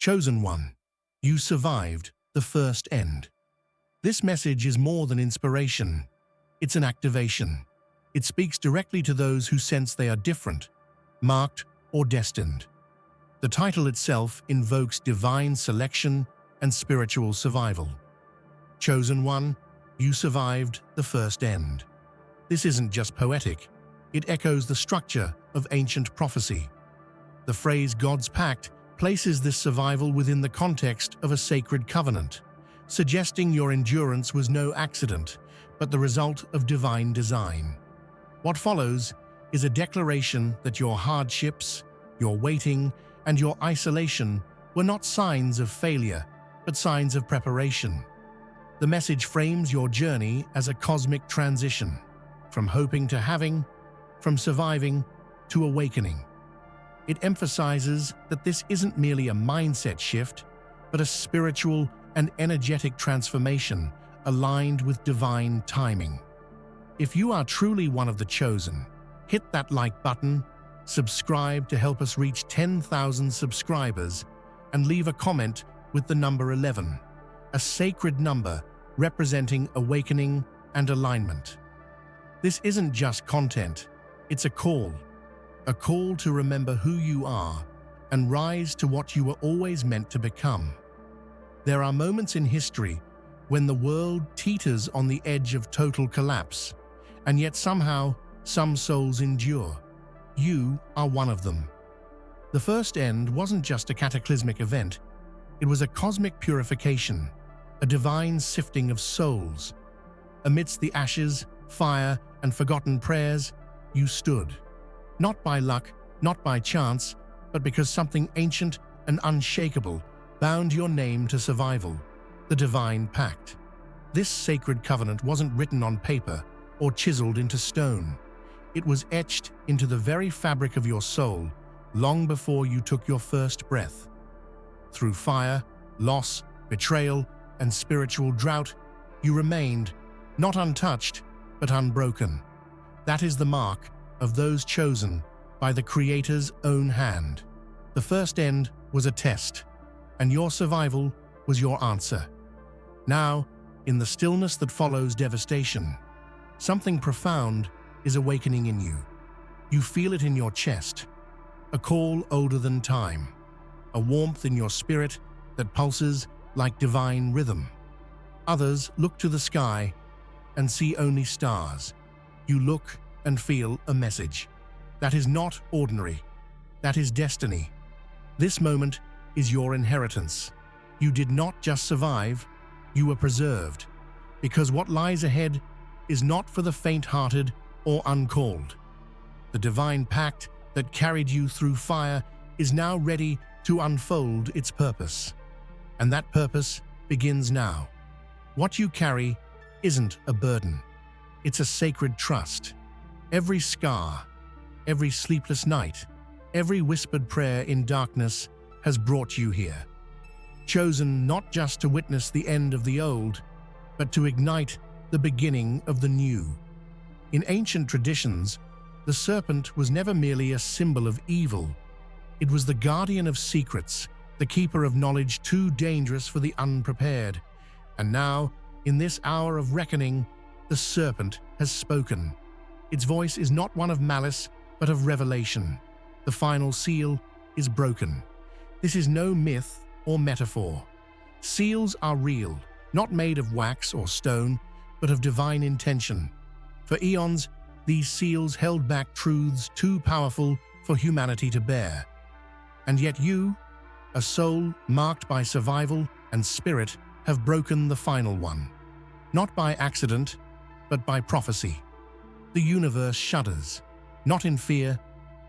Chosen one, you survived the first end. This message is more than inspiration. It's an activation. It speaks directly to those who sense they are different, marked, or destined. The title itself invokes divine selection and spiritual survival. Chosen one, you survived the first end. This isn't just poetic. It echoes the structure of ancient prophecy. The phrase God's Pact places this survival within the context of a sacred covenant, suggesting your endurance was no accident, but the result of divine design. What follows is a declaration that your hardships, your waiting, and your isolation were not signs of failure, but signs of preparation. The message frames your journey as a cosmic transition, from hoping to having, from surviving to awakening. It emphasizes that this isn't merely a mindset shift, but a spiritual and energetic transformation aligned with divine timing. If you are truly one of the chosen, hit that like button, subscribe to help us reach 10,000 subscribers, and leave a comment with the number 11, a sacred number representing awakening and alignment. This isn't just content, it's a call to remember who you are and rise to what you were always meant to become. There are moments in history when the world teeters on the edge of total collapse, and yet somehow some souls endure. You are one of them. The first end wasn't just a cataclysmic event, it was a cosmic purification, a divine sifting of souls. Amidst the ashes, fire, and forgotten prayers, you stood. Not by luck, not by chance, but because something ancient and unshakable bound your name to survival, the divine pact. This sacred covenant wasn't written on paper or chiseled into stone. It was etched into the very fabric of your soul long before you took your first breath. Through fire, loss, betrayal, and spiritual drought, you remained, not untouched, but unbroken. That is the mark of those chosen by the Creator's own hand. The first end was a test, and your survival was your answer. Now, in the stillness that follows devastation, something profound is awakening in you. You feel it in your chest, a call older than time, a warmth in your spirit that pulses like divine rhythm. Others look to the sky and see only stars. You look and feel a message. That is not ordinary. That is destiny. This moment is your inheritance. You did not just survive, you were preserved, because what lies ahead is not for the faint-hearted or uncalled. The divine pact that carried you through fire is now ready to unfold its purpose. And that purpose begins now. What you carry isn't a burden. It's a sacred trust. Every scar, every sleepless night, every whispered prayer in darkness has brought you here. Chosen not just to witness the end of the old, but to ignite the beginning of the new. In ancient traditions, the serpent was never merely a symbol of evil. It was the guardian of secrets, the keeper of knowledge too dangerous for the unprepared. And now, in this hour of reckoning, the serpent has spoken. Its voice is not one of malice, but of revelation. The final seal is broken. This is no myth or metaphor. Seals are real, not made of wax or stone, but of divine intention. For eons, these seals held back truths too powerful for humanity to bear. And yet you, a soul marked by survival and spirit, have broken the final one. Not by accident, but by prophecy. The universe shudders, not in fear,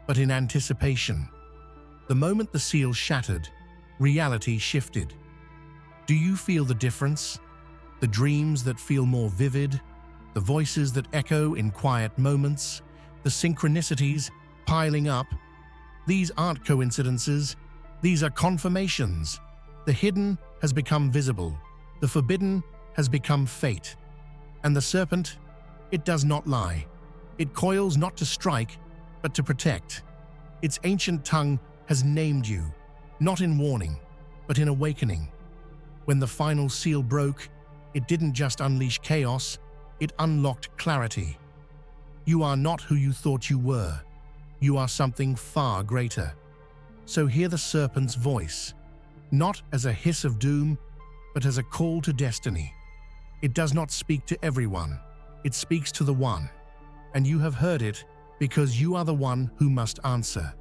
but in anticipation. The moment the seal shattered, reality shifted. Do you feel the difference? The dreams that feel more vivid, the voices that echo in quiet moments, the synchronicities piling up. These aren't coincidences, these are confirmations. The hidden has become visible, the forbidden has become fate. And the serpent, it does not lie. It coils not to strike, but to protect. Its ancient tongue has named you, not in warning, but in awakening. When the final seal broke, it didn't just unleash chaos, it unlocked clarity. You are not who you thought you were. You are something far greater. So hear the serpent's voice, not as a hiss of doom, but as a call to destiny. It does not speak to everyone. It speaks to the one. And you have heard it because you are the one who must answer.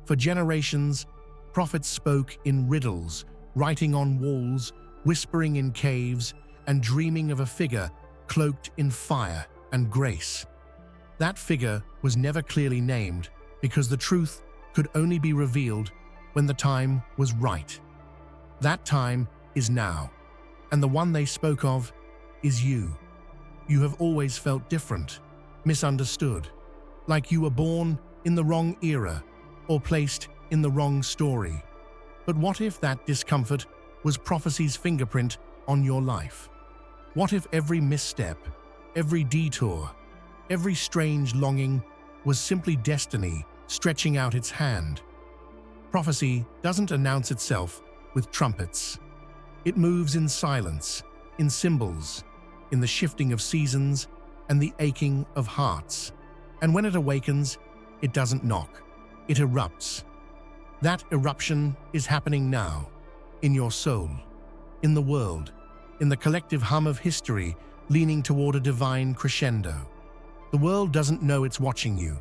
For generations, prophets spoke in riddles, writing on walls, whispering in caves, and dreaming of a figure cloaked in fire and grace. That figure was never clearly named because the truth could only be revealed when the time was right. That time is now, and the one they spoke of is you. You have always felt different, misunderstood, like you were born in the wrong era or placed in the wrong story. But what if that discomfort was prophecy's fingerprint on your life? What if every misstep, every detour, every strange longing was simply destiny stretching out its hand? Prophecy doesn't announce itself with trumpets. It moves in silence, in symbols, in the shifting of seasons and the aching of hearts. And when it awakens, it doesn't knock, it erupts. That eruption is happening now, in your soul, in the world, in the collective hum of history leaning toward a divine crescendo. The world doesn't know it's watching you,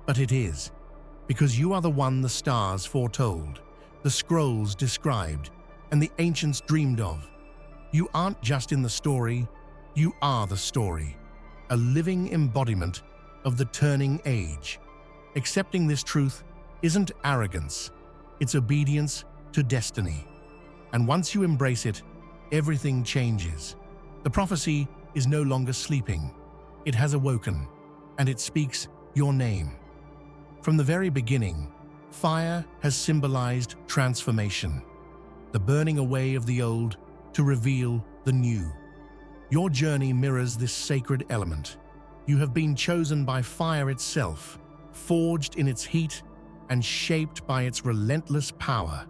but it is, because you are the one the stars foretold, the scrolls described, and the ancients dreamed of. You aren't just in the story, you are the story, a living embodiment of the turning age. Accepting this truth isn't arrogance, it's obedience to destiny. And once you embrace it, everything changes. The prophecy is no longer sleeping. It has awoken, and it speaks your name. From the very beginning, fire has symbolized transformation, the burning away of the old to reveal the new. Your journey mirrors this sacred element. You have been chosen by fire itself, forged in its heat and shaped by its relentless power.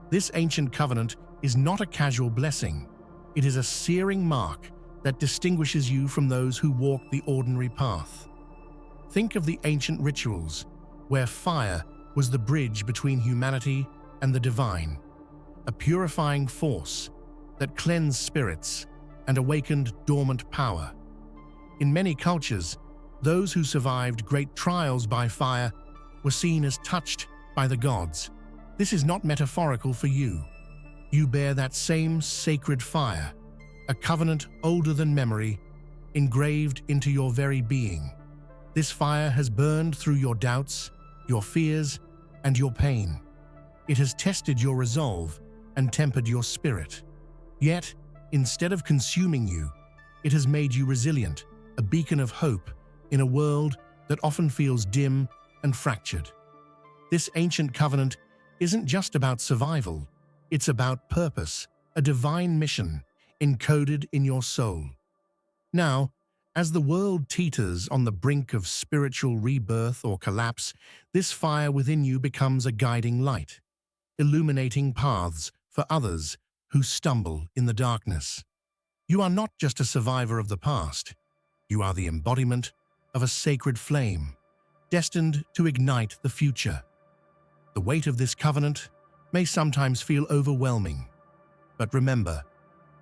This ancient covenant is not a casual blessing. It is a searing mark that distinguishes you from those who walk the ordinary path. Think of the ancient rituals, where fire was the bridge between humanity and the divine, a purifying force that cleansed spirits and awakened dormant power. In many cultures, those who survived great trials by fire were seen as touched by the gods. This is not metaphorical for you. You bear that same sacred fire, a covenant older than memory, engraved into your very being. This fire has burned through your doubts, your fears, and your pain. It has tested your resolve and tempered your spirit. Yet, instead of consuming you, it has made you resilient, a beacon of hope in a world that often feels dim and fractured. This ancient covenant isn't just about survival, it's about purpose, a divine mission encoded in your soul. Now, as the world teeters on the brink of spiritual rebirth or collapse, this fire within you becomes a guiding light, illuminating paths for others who stumble in the darkness. You are not just a survivor of the past. You are the embodiment of a sacred flame, destined to ignite the future. The weight of this covenant may sometimes feel overwhelming, but remember,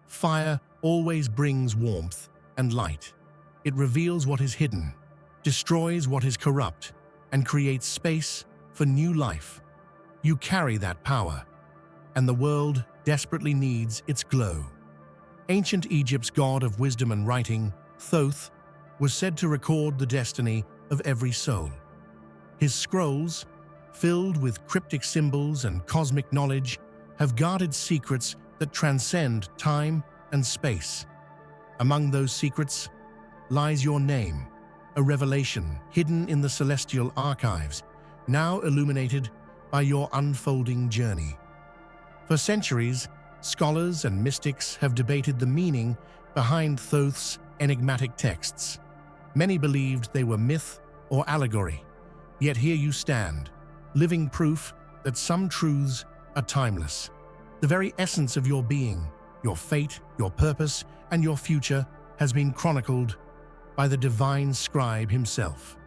fire always brings warmth and light. It reveals what is hidden, destroys what is corrupt, and creates space for new life. You carry that power, and the world desperately needs its glow. Ancient Egypt's god of wisdom and writing, Thoth, was said to record the destiny of every soul. His scrolls, filled with cryptic symbols and cosmic knowledge, have guarded secrets that transcend time and space. Among those secrets lies your name, a revelation hidden in the celestial archives, now illuminated by your unfolding journey. For centuries, scholars and mystics have debated the meaning behind Thoth's enigmatic texts. Many believed they were myth or allegory, yet here you stand, living proof that some truths are timeless. The very essence of your being, your fate, your purpose, and your future has been chronicled by the divine scribe himself.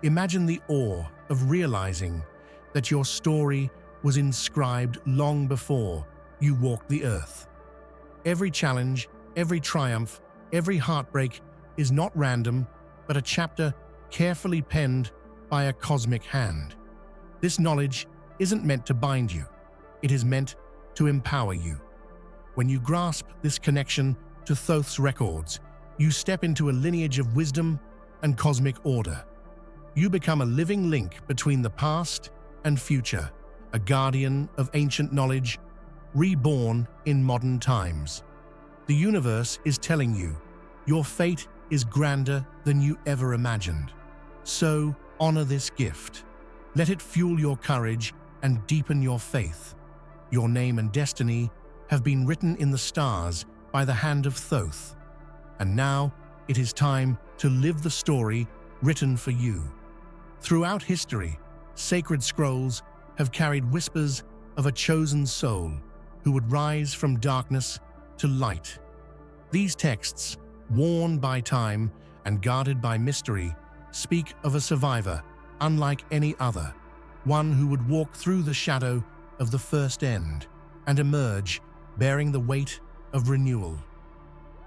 Imagine the awe of realizing that your story was inscribed long before you walked the earth. Every challenge, every triumph, every heartbreak is not random, but a chapter carefully penned by a cosmic hand. This knowledge isn't meant to bind you. It is meant to empower you. When you grasp this connection to Thoth's records, you step into a lineage of wisdom and cosmic order. You become a living link between the past and future, a guardian of ancient knowledge, reborn in modern times. The universe is telling you, your fate is grander than you ever imagined. So, honor this gift. Let it fuel your courage and deepen your faith. Your name and destiny have been written in the stars by the hand of Thoth. And now, it is time to live the story written for you. Throughout history, sacred scrolls have carried whispers of a chosen soul who would rise from darkness to light. These texts, worn by time and guarded by mystery, speak of a survivor unlike any other, one who would walk through the shadow of the first end and emerge bearing the weight of renewal.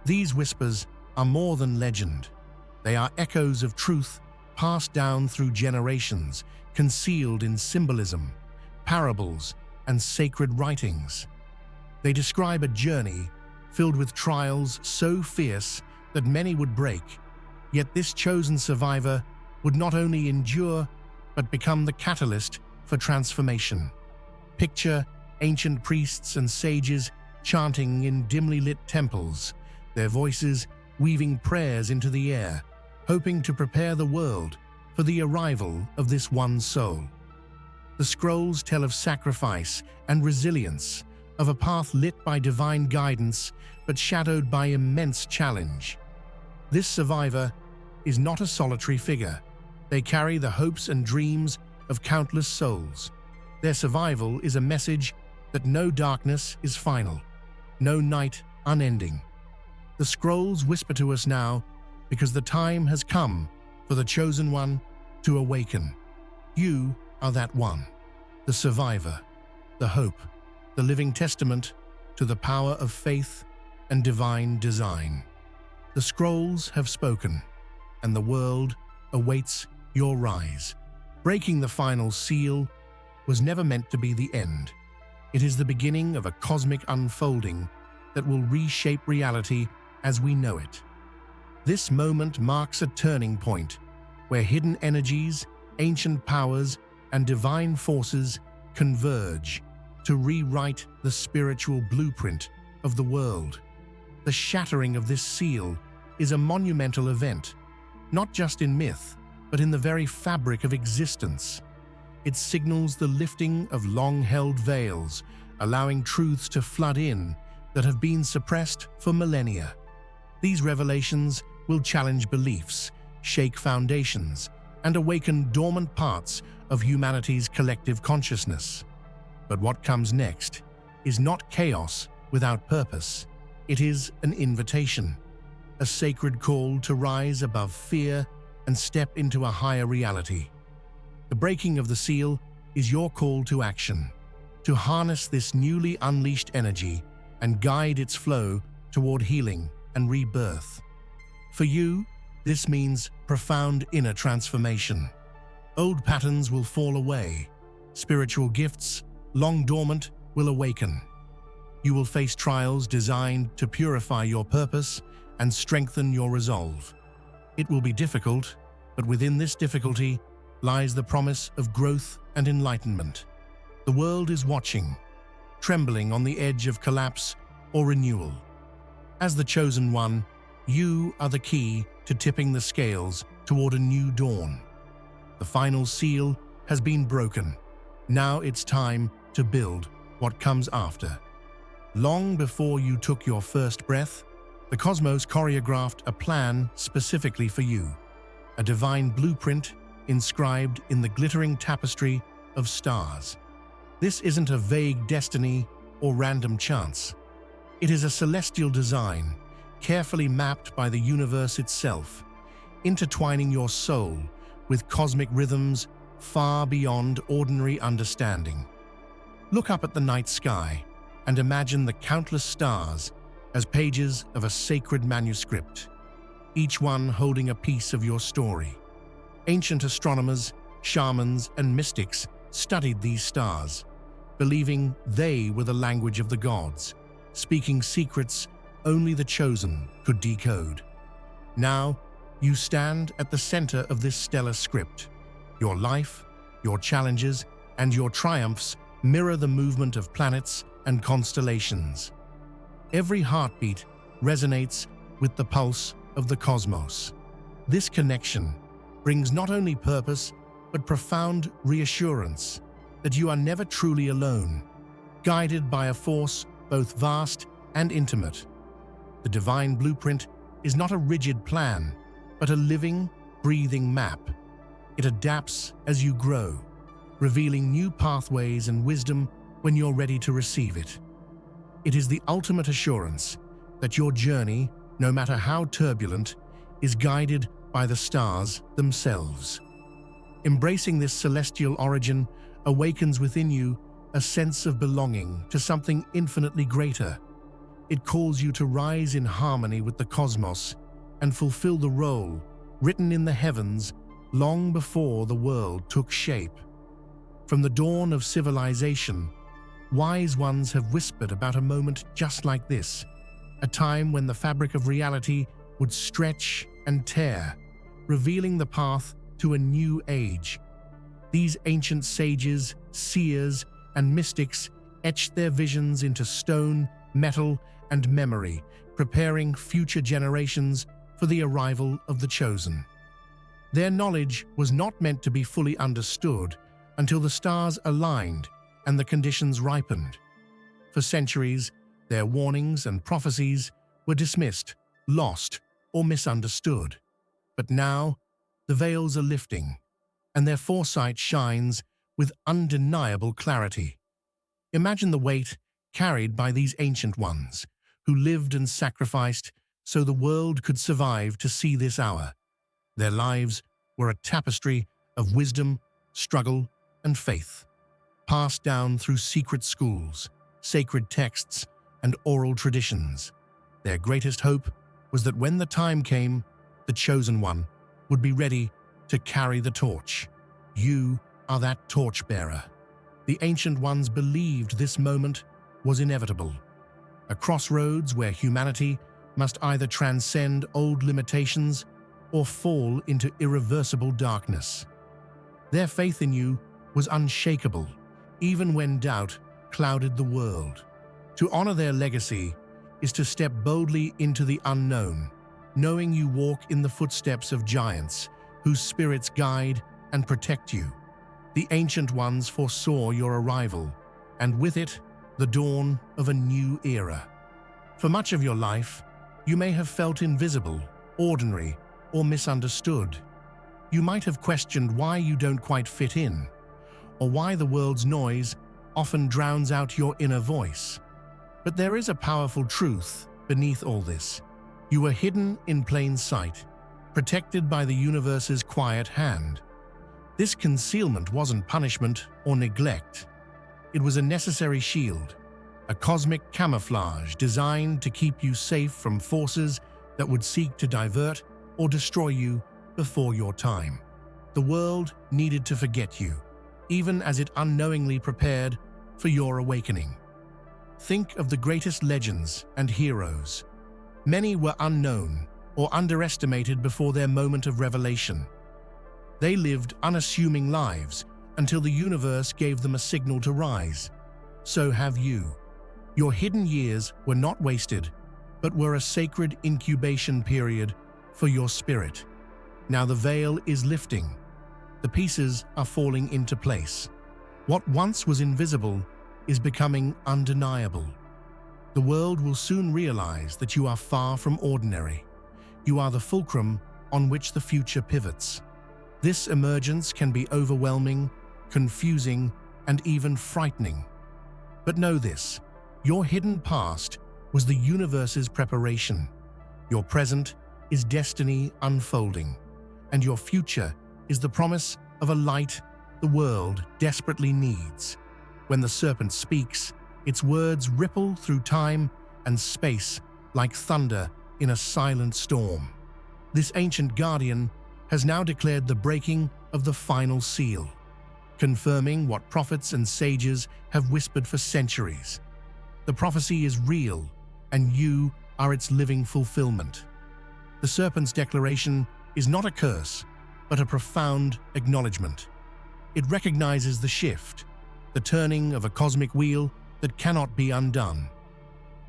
These whispers are more than legend. They are echoes of truth passed down through generations, concealed in symbolism, parables, and sacred writings. They describe a journey filled with trials so fierce that many would break, yet this chosen survivor would not only endure, but become the catalyst for transformation. Picture ancient priests and sages chanting in dimly lit temples, their voices weaving prayers into the air, hoping to prepare the world for the arrival of this one soul. The scrolls tell of sacrifice and resilience, of a path lit by divine guidance but shadowed by immense challenge. This survivor is not a solitary figure. They carry the hopes and dreams of countless souls. Their survival is a message that no darkness is final, no night unending. The scrolls whisper to us now because the time has come for the chosen one to awaken. You are that one, the survivor, the hope, the living testament to the power of faith and divine design. The scrolls have spoken, and the world awaits your rise. Breaking the final seal was never meant to be the end. It is the beginning of a cosmic unfolding that will reshape reality as we know it. This moment marks a turning point where hidden energies, ancient powers, and divine forces converge to rewrite the spiritual blueprint of the world. The shattering of this seal is a monumental event, not just in myth, but in the very fabric of existence. It signals the lifting of long-held veils, allowing truths to flood in that have been suppressed for millennia. These revelations will challenge beliefs, shake foundations, and awaken dormant parts of humanity's collective consciousness. But what comes next is not chaos without purpose. It is an invitation, a sacred call to rise above fear and step into a higher reality. The breaking of the seal is your call to action, to harness this newly unleashed energy and guide its flow toward healing and rebirth. For you, this means profound inner transformation. Old patterns will fall away. Spiritual gifts, long dormant, will awaken. You will face trials designed to purify your purpose and strengthen your resolve. It will be difficult, but within this difficulty lies the promise of growth and enlightenment. The world is watching, trembling on the edge of collapse or renewal. As the chosen one, you are the key to tipping the scales toward a new dawn. The final seal has been broken. Now it's time to build what comes after. Long before you took your first breath, the cosmos choreographed a plan specifically for you, a divine blueprint inscribed in the glittering tapestry of stars. This isn't a vague destiny, or random chance. It is a celestial design, carefully mapped by the universe itself, intertwining your soul with cosmic rhythms far beyond ordinary understanding. Look up at the night sky and imagine the countless stars as pages of a sacred manuscript, each one holding a piece of your story. Ancient astronomers, shamans, and mystics studied these stars, believing they were the language of the gods, speaking secrets only the chosen could decode. Now, you stand at the center of this stellar script. Your life, your challenges, and your triumphs mirror the movement of planets and constellations. Every heartbeat resonates with the pulse of the cosmos. This connection brings not only purpose, but profound reassurance that you are never truly alone, guided by a force both vast and intimate. The divine blueprint is not a rigid plan, but a living, breathing map. It adapts as you grow, revealing new pathways and wisdom when you're ready to receive it. It is the ultimate assurance that your journey, no matter how turbulent, is guided by the stars themselves. Embracing this celestial origin awakens within you a sense of belonging to something infinitely greater. It calls you to rise in harmony with the cosmos and fulfill the role written in the heavens long before the world took shape. From the dawn of civilization, wise ones have whispered about a moment just like this, a time when the fabric of reality would stretch and tear, revealing the path to a new age. These ancient sages, seers, and mystics etched their visions into stone, metal, and memory, preparing future generations for the arrival of the chosen. Their knowledge was not meant to be fully understood until the stars aligned and the conditions ripened. For centuries, their warnings and prophecies were dismissed, lost, or misunderstood. But now, the veils are lifting, and their foresight shines with undeniable clarity. Imagine the weight carried by these ancient ones, who lived and sacrificed so the world could survive to see this hour. Their lives were a tapestry of wisdom, struggle, and faith, passed down through secret schools, sacred texts, and oral traditions. Their greatest hope was that when the time came, the chosen one would be ready to carry the torch. You are that torchbearer. The ancient ones believed this moment was inevitable, a crossroads where humanity must either transcend old limitations or fall into irreversible darkness. Their faith in you was unshakable, even when doubt clouded the world. To honor their legacy is to step boldly into the unknown, knowing you walk in the footsteps of giants whose spirits guide and protect you. The ancient ones foresaw your arrival, and with it, the dawn of a new era. For much of your life, you may have felt invisible, ordinary, or misunderstood. You might have questioned why you don't quite fit in, or why the world's noise often drowns out your inner voice. But there is a powerful truth beneath all this. You are hidden in plain sight, protected by the universe's quiet hand. This concealment wasn't punishment or neglect. It was a necessary shield, a cosmic camouflage designed to keep you safe from forces that would seek to divert or destroy you before your time. The world needed to forget you, even as it unknowingly prepared for your awakening. Think of the greatest legends and heroes. Many were unknown or underestimated before their moment of revelation. They lived unassuming lives until the universe gave them a signal to rise. So have you. Your hidden years were not wasted, but were a sacred incubation period for your spirit. Now the veil is lifting. The pieces are falling into place. What once was invisible is becoming undeniable. The world will soon realize that you are far from ordinary. You are the fulcrum on which the future pivots. This emergence can be overwhelming, confusing, and even frightening. But know this, Your hidden past was the universe's preparation. Your present is destiny unfolding, and your future is the promise of a light the world desperately needs. When the serpent speaks, its words ripple through time and space like thunder in a silent storm. This ancient guardian has now declared the breaking of the final seal, confirming what prophets and sages have whispered for centuries. The prophecy is real, and you are its living fulfillment. The serpent's declaration is not a curse, but a profound acknowledgement. It recognizes the shift, the turning of a cosmic wheel that cannot be undone.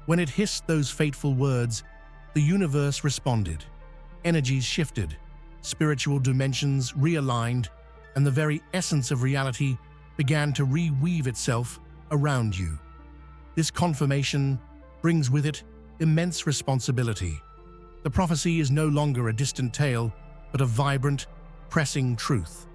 When it hissed those fateful words, the universe responded. Energies shifted, spiritual dimensions realigned, and the very essence of reality began to reweave itself around you. This confirmation brings with it immense responsibility. The prophecy is no longer a distant tale, but a vibrant, pressing truth.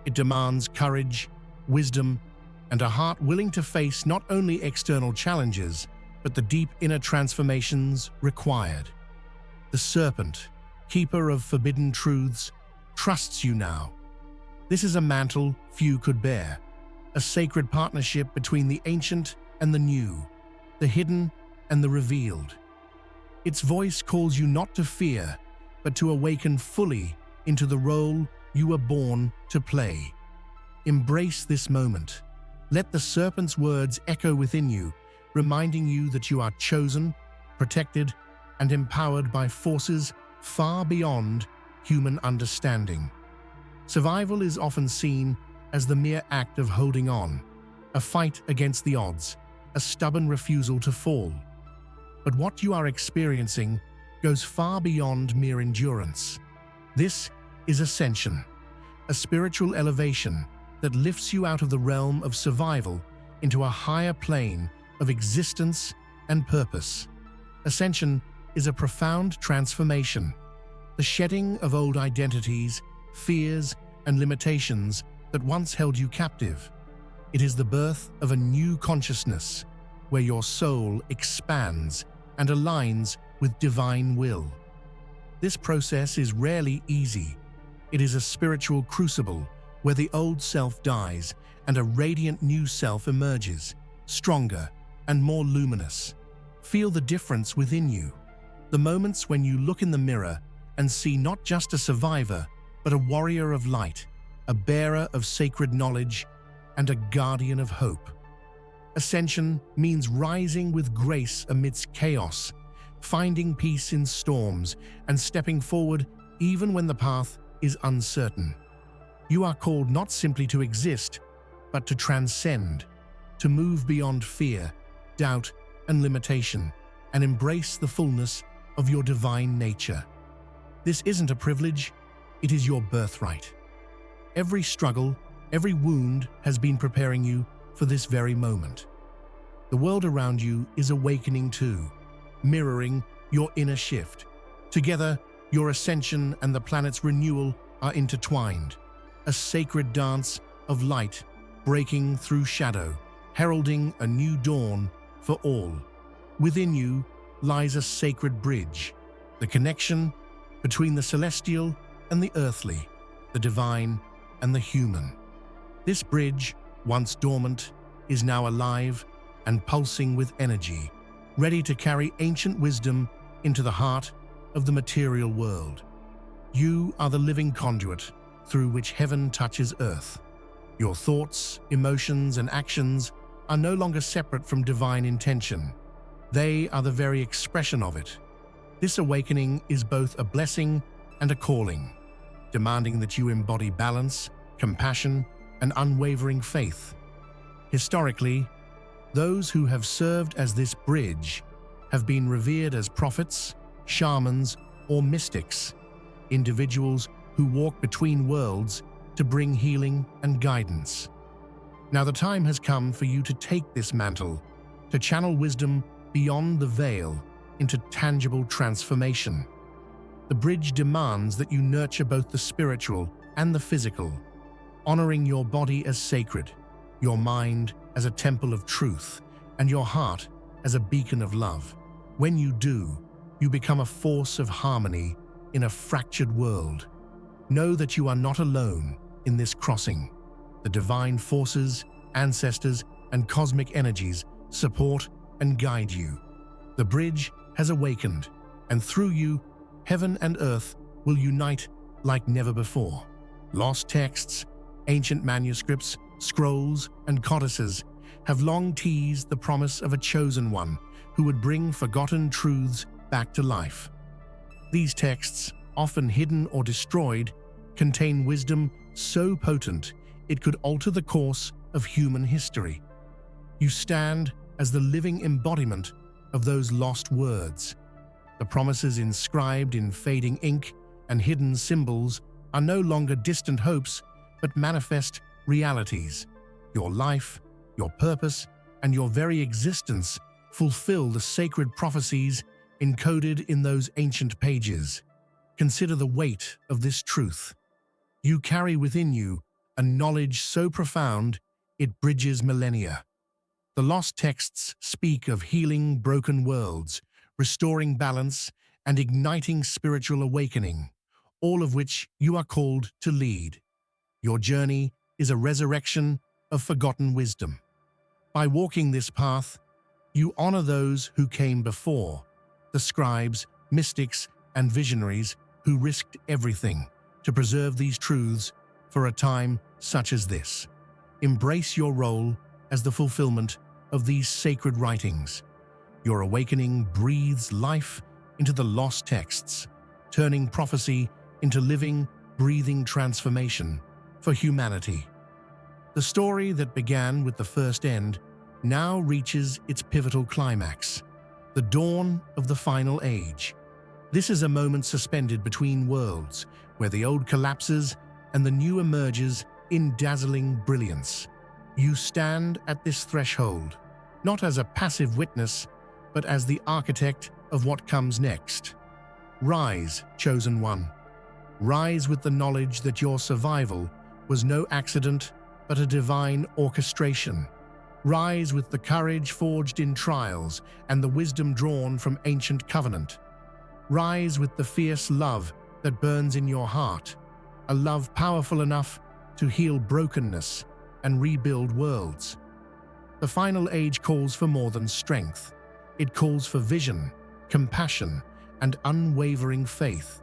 It demands courage, wisdom, and a heart willing to face not only external challenges, but the deep inner transformations required. The serpent, keeper of forbidden truths, trusts you now. This is a mantle few could bear, a sacred partnership between the ancient and the new, the hidden and the revealed. Its voice calls you not to fear, but to awaken fully into the role you were born to play. Embrace this moment. Let the serpent's words echo within you, reminding you that you are chosen, protected, and empowered by forces far beyond human understanding. Survival is often seen as the mere act of holding on, a fight against the odds, a stubborn refusal to fall. But what you are experiencing goes far beyond mere endurance. This is ascension, a spiritual elevation that lifts you out of the realm of survival into a higher plane of existence and purpose. Ascension is a profound transformation, the shedding of old identities, fears, and limitations that once held you captive. It is the birth of a new consciousness, where your soul expands and aligns with divine will. This process is rarely easy. It is a spiritual crucible where the old self dies and a radiant new self emerges, stronger and more luminous. Feel the difference within you. The moments when you look in the mirror and see not just a survivor, but a warrior of light, a bearer of sacred knowledge, and a guardian of hope. Ascension means rising with grace amidst chaos, finding peace in storms, and stepping forward even when the path is uncertain. You are called not simply to exist, but to transcend, to move beyond fear, doubt, and limitation, and embrace the fullness of your divine nature. This isn't a privilege, it is your birthright. Every struggle, every wound has been preparing you for this very moment. The world around you is awakening too, mirroring your inner shift. Together, your ascension and the planet's renewal are intertwined, a sacred dance of light breaking through shadow, heralding a new dawn for all. Within you lies a sacred bridge, the connection between the celestial and the earthly, the divine and the human. This bridge, once dormant, is now alive and pulsing with energy, ready to carry ancient wisdom into the heart of the material world. You are the living conduit through which heaven touches earth. Your thoughts, emotions, and actions are no longer separate from divine intention. They are the very expression of it. This awakening is both a blessing and a calling, demanding that you embody balance, compassion, and unwavering faith. Historically, those who have served as this bridge have been revered as prophets, shamans, or mystics, individuals who walk between worlds to bring healing and guidance. Now the time has come for you to take this mantle, to channel wisdom beyond the veil into tangible transformation. The bridge demands that you nurture both the spiritual and the physical, honoring your body as sacred, your mind as a temple of truth, and your heart as a beacon of love. When you do, you become a force of harmony in a fractured world. Know that you are not alone in this crossing. The divine forces, ancestors, and cosmic energies support and guide you. The bridge has awakened, and through you, heaven and earth will unite like never before. Lost texts, ancient manuscripts, scrolls, and codices have long teased the promise of a chosen one who would bring forgotten truths back to life. These texts, often hidden or destroyed, contain wisdom so potent it could alter the course of human history. You stand as the living embodiment of those lost words. The promises inscribed in fading ink and hidden symbols are no longer distant hopes, but manifest realities. Your life, your purpose, and your very existence fulfill the sacred prophecies encoded in those ancient pages. Consider the weight of this truth. You carry within you a knowledge so profound it bridges millennia. The lost texts speak of healing broken worlds, restoring balance, and igniting spiritual awakening, all of which you are called to lead. Your journey is a resurrection of forgotten wisdom. By walking this path, you honor those who came before, the scribes, mystics, and visionaries who risked everything to preserve these truths for a time such as this. Embrace your role as the fulfillment of these sacred writings. Your awakening breathes life into the lost texts, turning prophecy into living, breathing transformation for humanity. The story that began with the first end now reaches its pivotal climax, the dawn of the final age. This is a moment suspended between worlds, where the old collapses and the new emerges in dazzling brilliance. You stand at this threshold, not as a passive witness, but as the architect of what comes next. Rise, chosen one. Rise with the knowledge that your survival was no accident, but a divine orchestration. Rise with the courage forged in trials and the wisdom drawn from ancient covenant. Rise with the fierce love that burns in your heart, a love powerful enough to heal brokenness and rebuild worlds. The final age calls for more than strength. It calls for vision, compassion, and unwavering faith.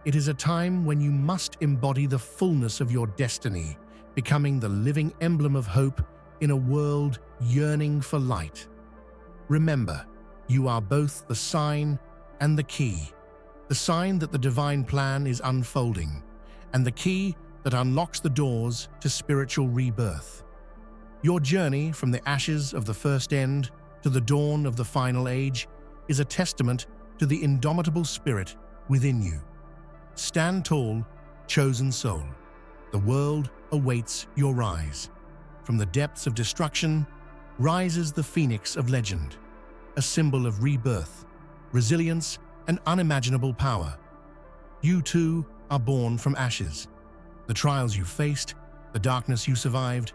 It is a time when you must embody the fullness of your destiny, becoming the living emblem of hope in a world yearning for light. Remember, you are both the sign and the key. The sign that the divine plan is unfolding, and the key that unlocks the doors to spiritual rebirth. Your journey from the ashes of the first end to the dawn of the final age is a testament to the indomitable spirit within you. Stand tall, chosen soul. The world awaits your rise. From the depths of destruction rises the phoenix of legend, a symbol of rebirth, resilience, and unimaginable power. You too are born from ashes. The trials you faced, the darkness you survived,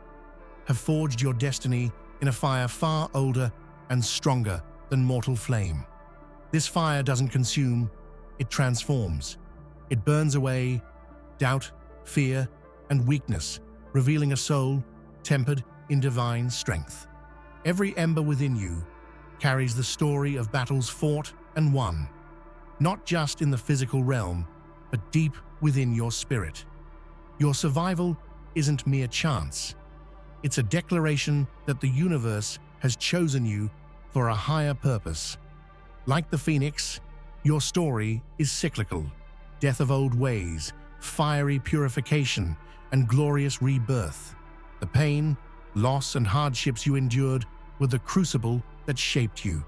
have forged your destiny in a fire far older and stronger than mortal flame. This fire doesn't consume, it transforms. It burns away doubt, fear, and weakness, revealing a soul tempered in divine strength. Every ember within you carries the story of battles fought and won, not just in the physical realm, but deep within your spirit. Your survival isn't mere chance. It's a declaration that the universe has chosen you for a higher purpose. Like the phoenix, your story is cyclical: death of old ways, fiery purification, and glorious rebirth. The pain, loss, and hardships you endured were the crucible that shaped you.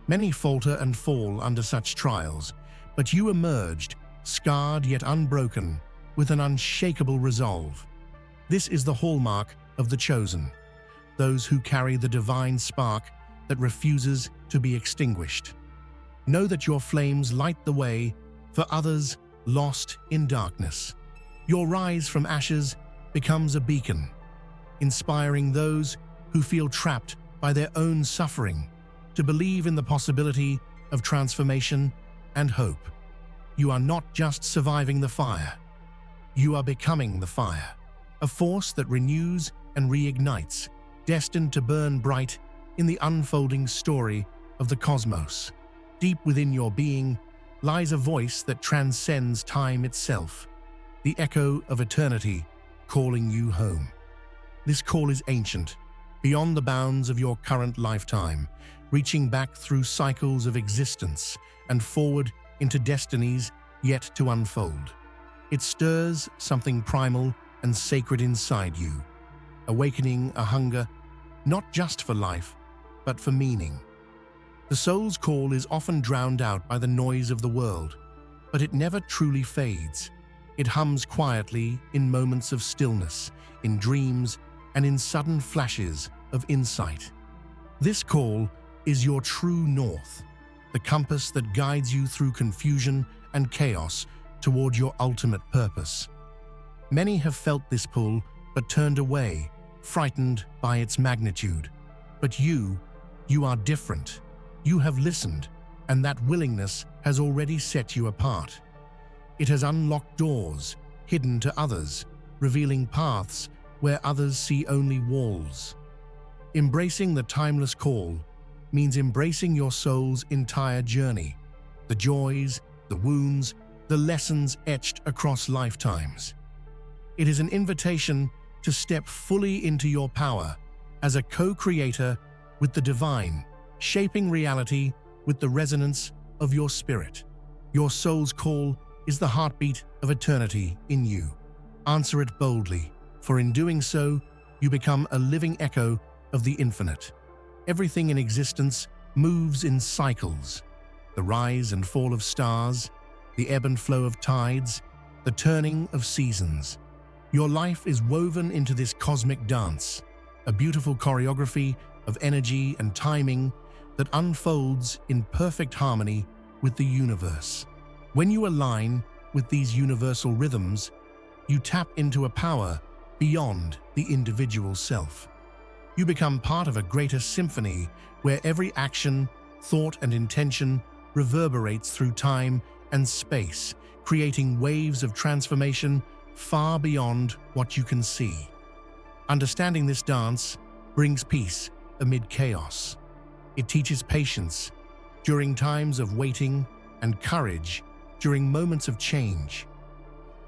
Many falter and fall under such trials, but you emerged, scarred yet unbroken, with an unshakable resolve. This is the hallmark of the chosen, those who carry the divine spark that refuses to be extinguished. Know that your flames light the way for others lost in darkness. Your rise from ashes becomes a beacon, inspiring those who feel trapped by their own suffering. to believe in the possibility of transformation and hope. You are not just surviving the fire. You are becoming the fire, a force that renews and reignites, destined to burn bright in the unfolding story of the cosmos. Deep within your being lies a voice that transcends time itself, the echo of eternity calling you home. This call is ancient, beyond the bounds of your current lifetime, reaching back through cycles of existence and forward into destinies yet to unfold. It stirs something primal and sacred inside you, awakening a hunger not just for life, but for meaning. The soul's call is often drowned out by the noise of the world, but it never truly fades. It hums quietly in moments of stillness, in dreams, and in sudden flashes of insight. This call is your true north, the compass that guides you through confusion and chaos toward your ultimate purpose. Many have felt this pull but turned away, frightened by its magnitude. But you are different. You have listened, and that willingness has already set you apart. It has unlocked doors hidden to others, revealing paths where others see only walls. Embracing the timeless call means embracing your soul's entire journey, the joys, the wounds, the lessons etched across lifetimes. It is an invitation to step fully into your power as a co-creator with the divine, shaping reality with the resonance of your spirit. Your soul's call is the heartbeat of eternity in you. Answer it boldly, for in doing so, you become a living echo of the infinite. Everything in existence moves in cycles. The rise and fall of stars, the ebb and flow of tides, the turning of seasons. Your life is woven into this cosmic dance, a beautiful choreography of energy and timing that unfolds in perfect harmony with the universe. When you align with these universal rhythms, you tap into a power beyond the individual self. You become part of a greater symphony where every action, thought, and intention reverberates through time and space, creating waves of transformation far beyond what you can see. Understanding this dance brings peace amid chaos. It teaches patience during times of waiting and courage during moments of change.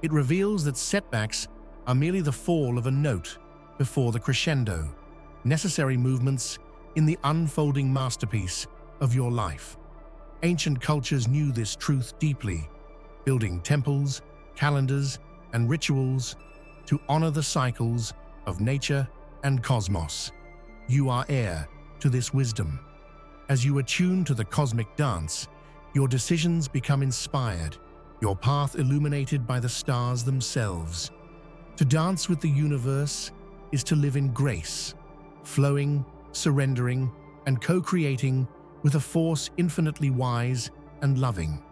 It reveals that setbacks are merely the fall of a note before the crescendo, necessary movements in the unfolding masterpiece of your life. Ancient cultures knew this truth deeply, building temples, calendars, and rituals to honor the cycles of nature and cosmos. You are heir to this wisdom. As you attune to the cosmic dance, your decisions become inspired, your path illuminated by the stars themselves. To dance with the universe is to live in grace, flowing, surrendering, and co-creating with a force infinitely wise and loving.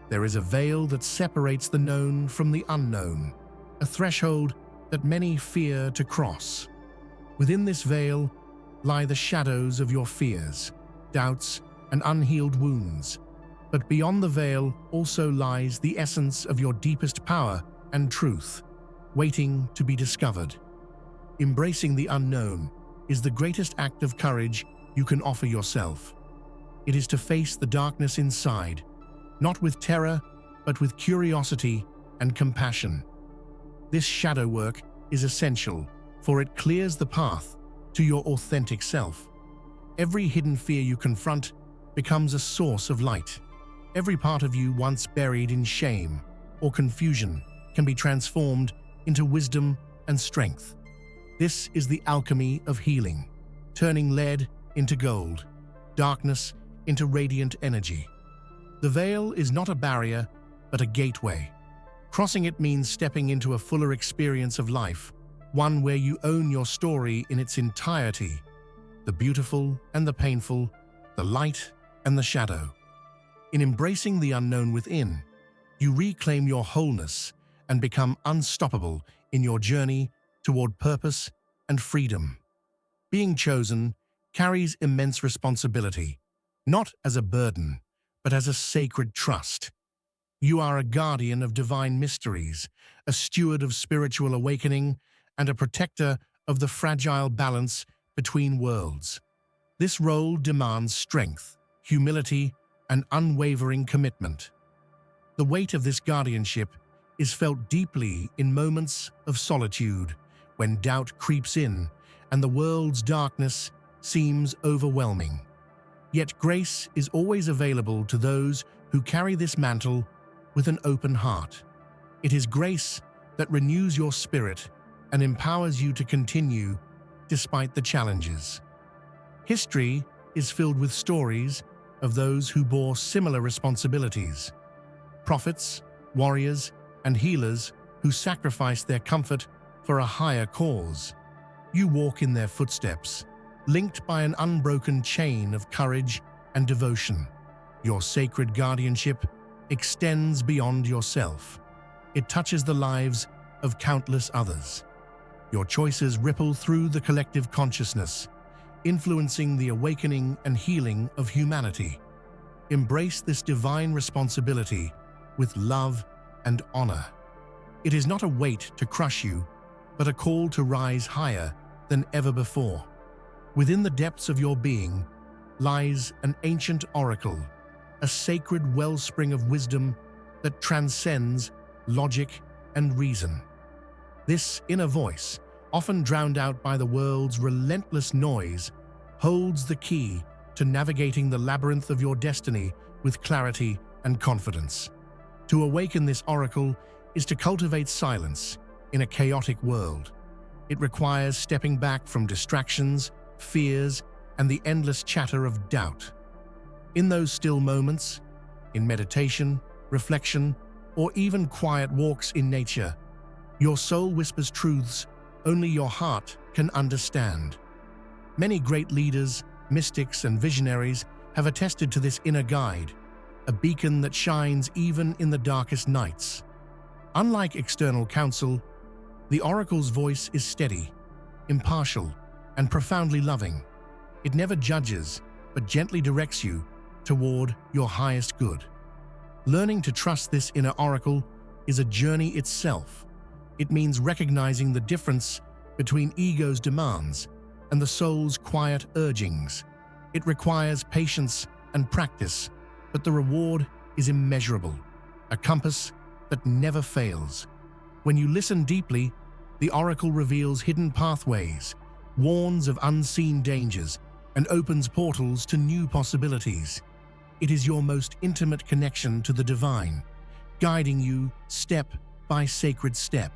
There is a veil that separates the known from the unknown, a threshold that many fear to cross. Within this veil lie the shadows of your fears, doubts, and unhealed wounds. But beyond the veil also lies the essence of your deepest power and truth, waiting to be discovered. Embracing the unknown is the greatest act of courage you can offer yourself. It is to face the darkness inside, not with terror, but with curiosity and compassion. This shadow work is essential, for it clears the path to your authentic self. Every hidden fear you confront becomes a source of light. Every part of you once buried in shame or confusion can be transformed into wisdom and strength. This is the alchemy of healing, turning lead into gold, darkness into radiant energy. The veil is not a barrier, but a gateway. Crossing it means stepping into a fuller experience of life, one where you own your story in its entirety, the beautiful and the painful, the light and the shadow. In embracing the unknown within, you reclaim your wholeness and become unstoppable in your journey toward purpose and freedom. Being chosen carries immense responsibility, not as a burden, but as a sacred trust. You are a guardian of divine mysteries, a steward of spiritual awakening, and a protector of the fragile balance between worlds. This role demands strength, humility, and unwavering commitment. The weight of this guardianship is felt deeply in moments of solitude, when doubt creeps in and the world's darkness seems overwhelming. Yet grace is always available to those who carry this mantle with an open heart. It is grace that renews your spirit and empowers you to continue despite the challenges. History is filled with stories of those who bore similar responsibilities. Prophets, warriors, and healers who sacrificed their comfort for a higher cause. You walk in their footsteps, linked by an unbroken chain of courage and devotion. Your sacred guardianship extends beyond yourself. It touches the lives of countless others. Your choices ripple through the collective consciousness, influencing the awakening and healing of humanity. Embrace this divine responsibility with love and honor. It is not a weight to crush you, but a call to rise higher than ever before. Within the depths of your being lies an ancient oracle, a sacred wellspring of wisdom that transcends logic and reason. This inner voice, often drowned out by the world's relentless noise, holds the key to navigating the labyrinth of your destiny with clarity and confidence. To awaken this oracle is to cultivate silence in a chaotic world. It requires stepping back from distractions, fears, and the endless chatter of doubt. In those still moments, in meditation, reflection, or even quiet walks in nature, your soul whispers truths only your heart can understand. Many great leaders, mystics, and visionaries have attested to this inner guide, a beacon that shines even in the darkest nights. Unlike external counsel, the oracle's voice is steady, impartial, and profoundly loving. It never judges, but gently directs you toward your highest good. Learning to trust this inner oracle is a journey itself. It means recognizing the difference between ego's demands and the soul's quiet urgings. It requires patience and practice, but the reward is immeasurable, a compass that never fails. When you listen deeply, the oracle reveals hidden pathways, warns of unseen dangers, and opens portals to new possibilities. It is your most intimate connection to the divine, guiding you step by sacred step.